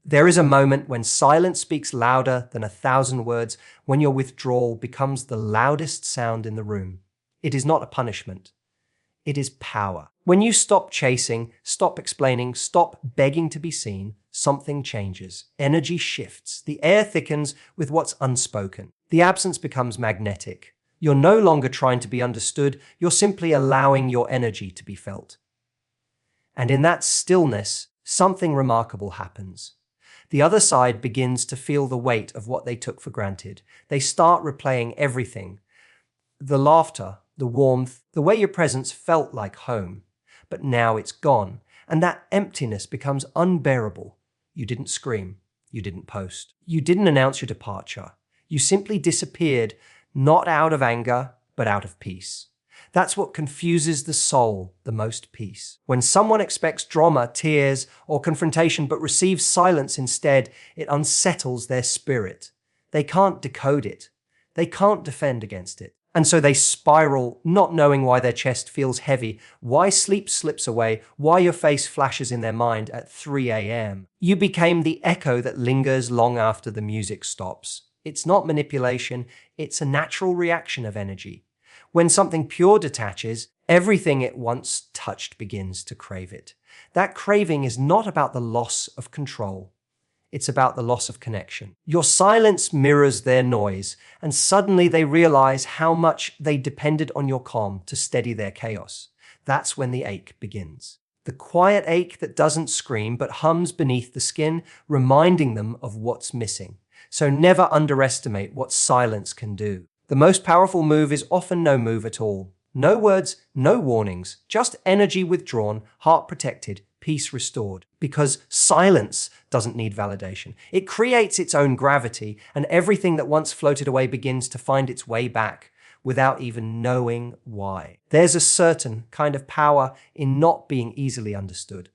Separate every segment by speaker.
Speaker 1: There is a moment when silence speaks louder than 1,000 words, when your withdrawal becomes the loudest sound in the room. It is not a punishment. It is power. When you stop chasing, stop explaining, stop begging to be seen, something changes. Energy shifts. The air thickens with what's unspoken. The absence becomes magnetic. You're no longer trying to be understood. You're simply allowing your energy to be felt. And in that stillness, something remarkable happens. The other side begins to feel the weight of what they took for granted. They start replaying everything. The laughter, the warmth, the way your presence felt like home. But now it's gone, and that emptiness becomes unbearable. You didn't scream. You didn't post. You didn't announce your departure. You simply disappeared, not out of anger, but out of peace. That's what confuses the soul the most: peace. When someone expects drama, tears, or confrontation but receives silence instead, it unsettles their spirit. They can't decode it. They can't defend against it. And so they spiral, not knowing why their chest feels heavy, why sleep slips away, why your face flashes in their mind at 3 a.m. You became the echo that lingers long after the music stops. It's not manipulation, it's a natural reaction of energy. When something pure detaches, everything it once touched begins to crave it. That craving is not about the loss of control. It's about the loss of connection. Your silence mirrors their noise, and suddenly they realize how much they depended on your calm to steady their chaos. That's when the ache begins. The quiet ache that doesn't scream but hums beneath the skin, reminding them of what's missing. So never underestimate what silence can do. The most powerful move is often no move at all. No words, no warnings, just energy withdrawn, heart protected, peace restored. Because silence doesn't need validation. It creates its own gravity, and everything that once floated away begins to find its way back without even knowing why. There's a certain kind of power in not being easily understood.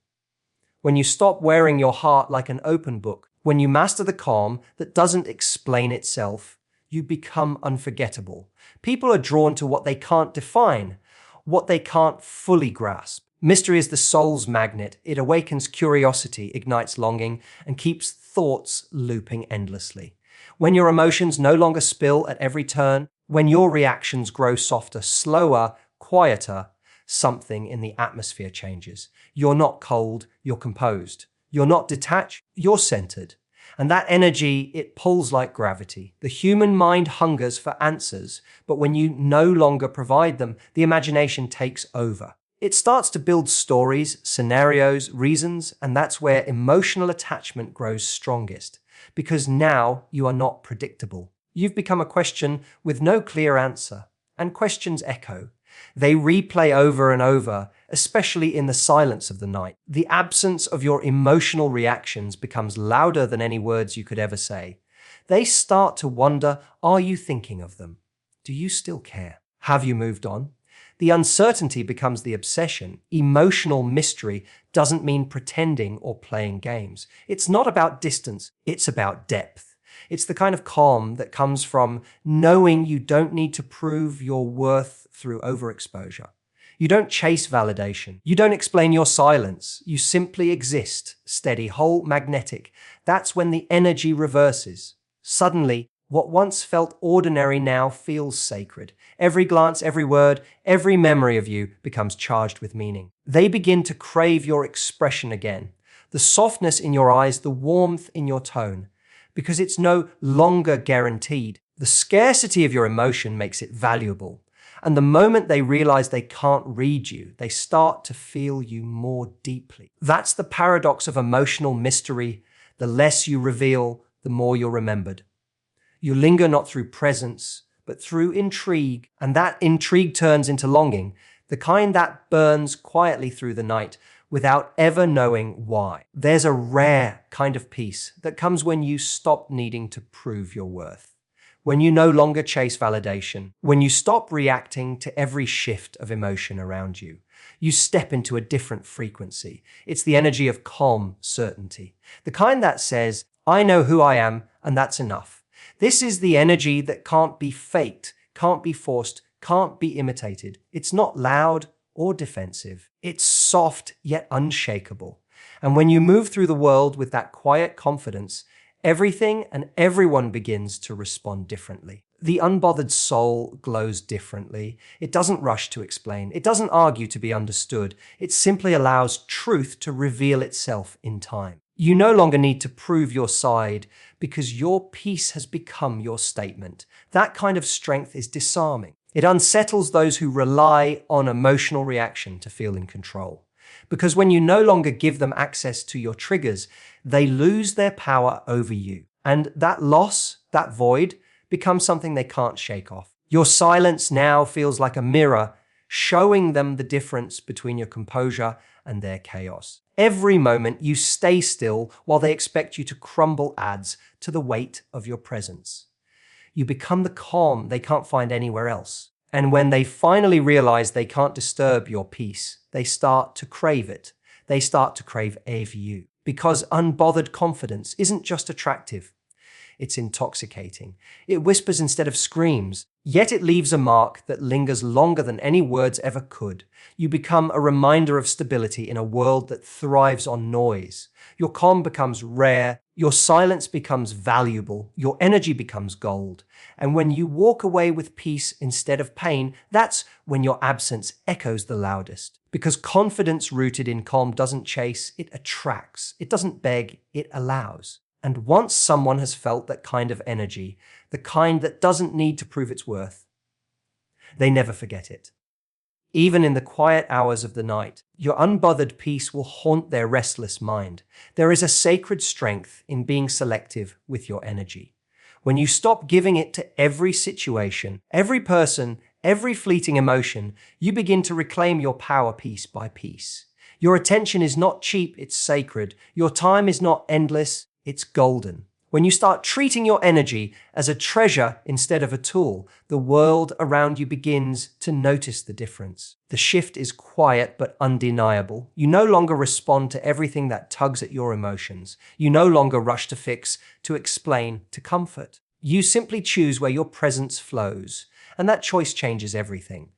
Speaker 1: When you stop wearing your heart like an open book, when you master the calm that doesn't explain itself, you become unforgettable. People are drawn to what they can't define, what they can't fully grasp. Mystery is the soul's magnet. It awakens curiosity, ignites longing, and keeps thoughts looping endlessly. When your emotions no longer spill at every turn, when your reactions grow softer, slower, quieter, something in the atmosphere changes. You're not cold, you're composed. You're not detached, you're centered. And that energy, it pulls like gravity. The human mind hungers for answers, but when you no longer provide them, the imagination takes over. It starts to build stories, scenarios, reasons, and that's where emotional attachment grows strongest. Because now you are not predictable. You've become a question with no clear answer, and questions echo. They replay over and over, especially in the silence of the night. The absence of your emotional reactions becomes louder than any words you could ever say. They start to wonder, are you thinking of them? Do you still care? Have you moved on? The uncertainty becomes the obsession. Emotional mystery doesn't mean pretending or playing games. It's not about distance, it's about depth. It's the kind of calm that comes from knowing you don't need to prove your worth through overexposure. You don't chase validation. You don't explain your silence. You simply exist, steady, whole, magnetic. That's when the energy reverses. Suddenly, what once felt ordinary now feels sacred. Every glance, every word, every memory of you becomes charged with meaning. They begin to crave your expression again. The softness in your eyes, the warmth in your tone. Because it's no longer guaranteed. The scarcity of your emotion makes it valuable. And the moment they realize they can't read you, they start to feel you more deeply. That's the paradox of emotional mystery. The less you reveal, the more you're remembered. You linger not through presence, but through intrigue. And that intrigue turns into longing, the kind that burns quietly through the night, without ever knowing why. There's a rare kind of peace that comes when you stop needing to prove your worth. When you no longer chase validation. When you stop reacting to every shift of emotion around you. You step into a different frequency. It's the energy of calm certainty. The kind that says, I know who I am, and that's enough. This is the energy that can't be faked, can't be forced, can't be imitated. It's not loud or defensive. It's soft yet unshakable. And when you move through the world with that quiet confidence, everything and everyone begins to respond differently. The unbothered soul glows differently. It doesn't rush to explain. It doesn't argue to be understood. It simply allows truth to reveal itself in time. You no longer need to prove your side because your peace has become your statement. That kind of strength is disarming. It unsettles those who rely on emotional reaction to feel in control. Because when you no longer give them access to your triggers, they lose their power over you. And that loss, that void, becomes something they can't shake off. Your silence now feels like a mirror, showing them the difference between your composure and their chaos. Every moment you stay still while they expect you to crumble adds to the weight of your presence. You become the calm they can't find anywhere else. And when they finally realize they can't disturb your peace, they start to crave it. They start to crave you. Because unbothered confidence isn't just attractive, it's intoxicating. It whispers instead of screams, yet it leaves a mark that lingers longer than any words ever could. You become a reminder of stability in a world that thrives on noise. Your calm becomes rare, your silence becomes valuable, your energy becomes gold. And when you walk away with peace instead of pain, that's when your absence echoes the loudest. Because confidence rooted in calm doesn't chase, it attracts. It doesn't beg, it allows. And once someone has felt that kind of energy, the kind that doesn't need to prove its worth, they never forget it. Even in the quiet hours of the night, your unbothered peace will haunt their restless mind. There is a sacred strength in being selective with your energy. When you stop giving it to every situation, every person, every fleeting emotion, you begin to reclaim your power piece by piece. Your attention is not cheap, it's sacred. Your time is not endless, it's golden. When you start treating your energy as a treasure instead of a tool, the world around you begins to notice the difference. The shift is quiet but undeniable. You no longer respond to everything that tugs at your emotions. You no longer rush to fix, to explain, to comfort. You simply choose where your presence flows, and that choice changes everything.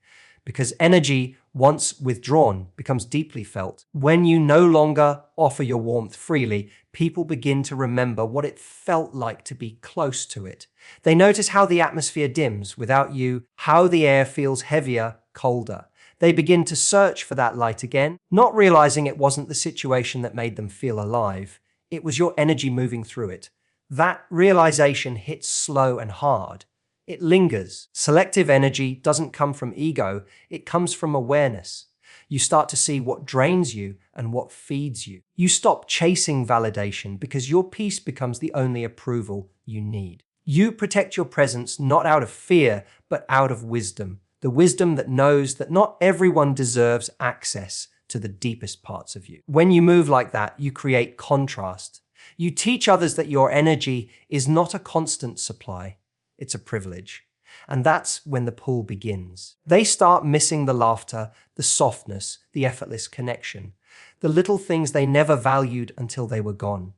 Speaker 1: Because energy, once withdrawn, becomes deeply felt. When you no longer offer your warmth freely, people begin to remember what it felt like to be close to it. They notice how the atmosphere dims without you, how the air feels heavier, colder. They begin to search for that light again, not realizing it wasn't the situation that made them feel alive. It was your energy moving through it. That realization hits slow and hard. It lingers. Selective energy doesn't come from ego, it comes from awareness. You start to see what drains you and what feeds you. You stop chasing validation because your peace becomes the only approval you need. You protect your presence not out of fear, but out of wisdom. The wisdom that knows that not everyone deserves access to the deepest parts of you. When you move like that, you create contrast. You teach others that your energy is not a constant supply. It's a privilege. And that's when the pull begins. They start missing the laughter, the softness, the effortless connection, the little things they never valued until they were gone.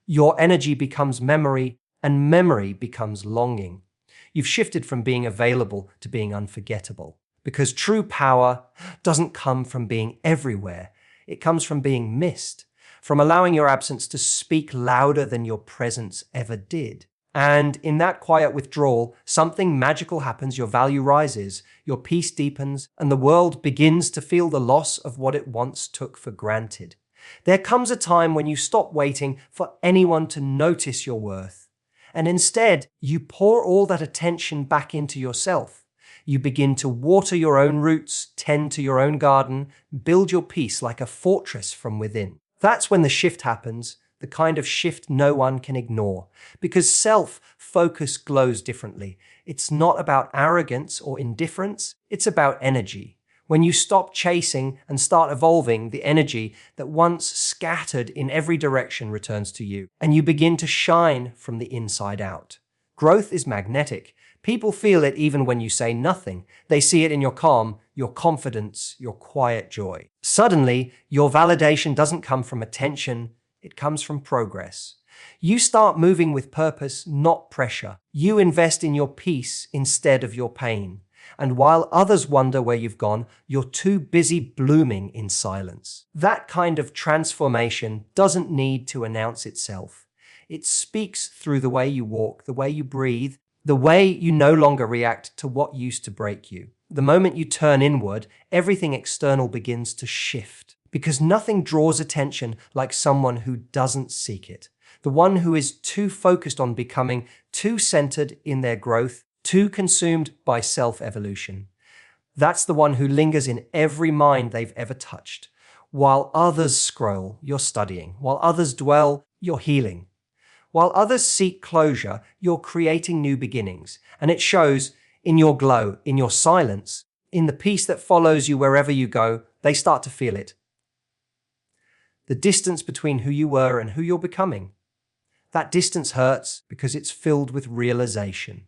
Speaker 1: Your energy becomes memory, and memory becomes longing. You've shifted from being available to being unforgettable. Because true power doesn't come from being everywhere. It comes from being missed, from allowing your absence to speak louder than your presence ever did. And in that quiet withdrawal, something magical happens, your value rises, your peace deepens, and the world begins to feel the loss of what it once took for granted. There comes a time when you stop waiting for anyone to notice your worth, and instead, you pour all that attention back into yourself. You begin to water your own roots, tend to your own garden, build your peace like a fortress from within. That's when the shift happens. The kind of shift no one can ignore, because self-focus glows differently. It's not about arrogance or indifference, it's about energy. When you stop chasing and start evolving, the energy that once scattered in every direction returns to you, and you begin to shine from the inside out. Growth is magnetic. People feel it even when you say nothing. They see it in your calm, your confidence, your quiet joy. Suddenly, your validation doesn't come from attention, it comes from progress. You start moving with purpose, not pressure. You invest in your peace instead of your pain. And while others wonder where you've gone, you're too busy blooming in silence. That kind of transformation doesn't need to announce itself. It speaks through the way you walk, the way you breathe, the way you no longer react to what used to break you. The moment you turn inward, everything external begins to shift. Because nothing draws attention like someone who doesn't seek it. The one who is too focused on becoming, too centered in their growth, too consumed by self-evolution. That's the one who lingers in every mind they've ever touched. While others scroll, you're studying. While others dwell, you're healing. While others seek closure, you're creating new beginnings. And it shows in your glow, in your silence, in the peace that follows you wherever you go. They start to feel it. The distance between who you were and who you're becoming. That distance hurts because it's filled with realization.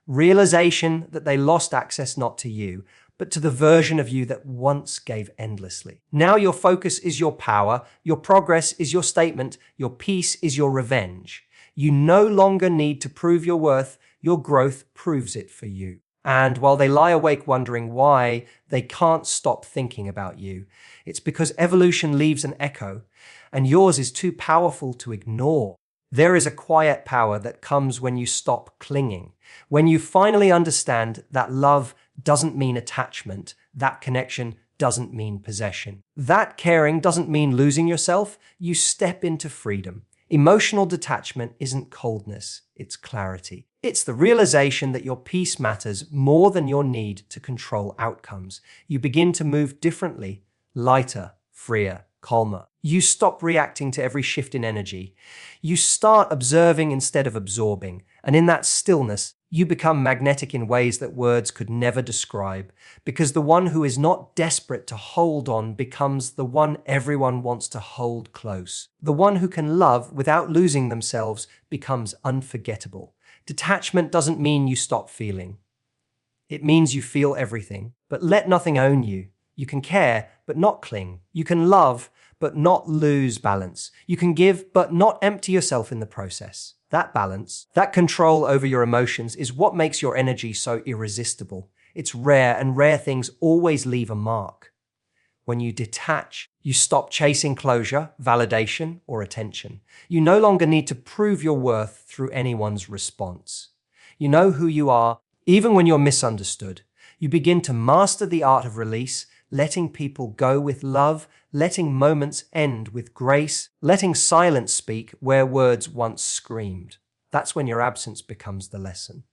Speaker 1: Realization that they lost access not to you, but to the version of you that once gave endlessly. Now your focus is your power, your progress is your statement, your peace is your revenge. You no longer need to prove your worth, your growth proves it for you. And while they lie awake wondering why, they can't stop thinking about you. It's because evolution leaves an echo, and yours is too powerful to ignore. There is a quiet power that comes when you stop clinging, when you finally understand that love doesn't mean attachment, that connection doesn't mean possession. That caring doesn't mean losing yourself, you step into freedom. Emotional detachment isn't coldness, it's clarity. It's the realization that your peace matters more than your need to control outcomes. You begin to move differently, lighter, freer, calmer. You stop reacting to every shift in energy. You start observing instead of absorbing. And in that stillness, you become magnetic in ways that words could never describe. Because the one who is not desperate to hold on becomes the one everyone wants to hold close. The one who can love without losing themselves becomes unforgettable. Detachment doesn't mean you stop feeling. It means you feel everything, but let nothing own you. You can care, but not cling. You can love, but not lose balance. You can give, but not empty yourself in the process. That balance, that control over your emotions is what makes your energy so irresistible. It's rare, and rare things always leave a mark. When you detach, you stop chasing closure, validation, or attention. You no longer need to prove your worth through anyone's response. You know who you are, even when you're misunderstood. You begin to master the art of release, letting people go with love, letting moments end with grace, letting silence speak where words once screamed. That's when your absence becomes the lesson.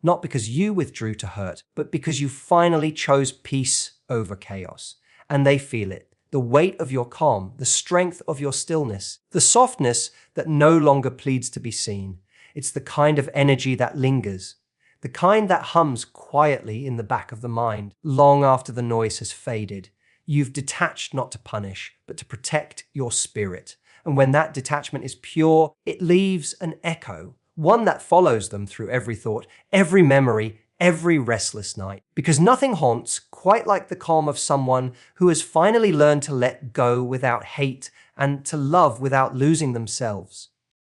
Speaker 1: Not because you withdrew to hurt, but because you finally chose peace over chaos. And they feel it. The weight of your calm, the strength of your stillness, the softness that no longer pleads to be seen. It's the kind of energy that lingers. The kind that hums quietly in the back of the mind, long after the noise has faded. You've detached not to punish, but to protect your spirit. And when that detachment is pure, it leaves an echo, one that follows them through every thought, every memory, every restless night. Because nothing haunts quite like the calm of someone who has finally learned to let go without hate and to love without losing themselves.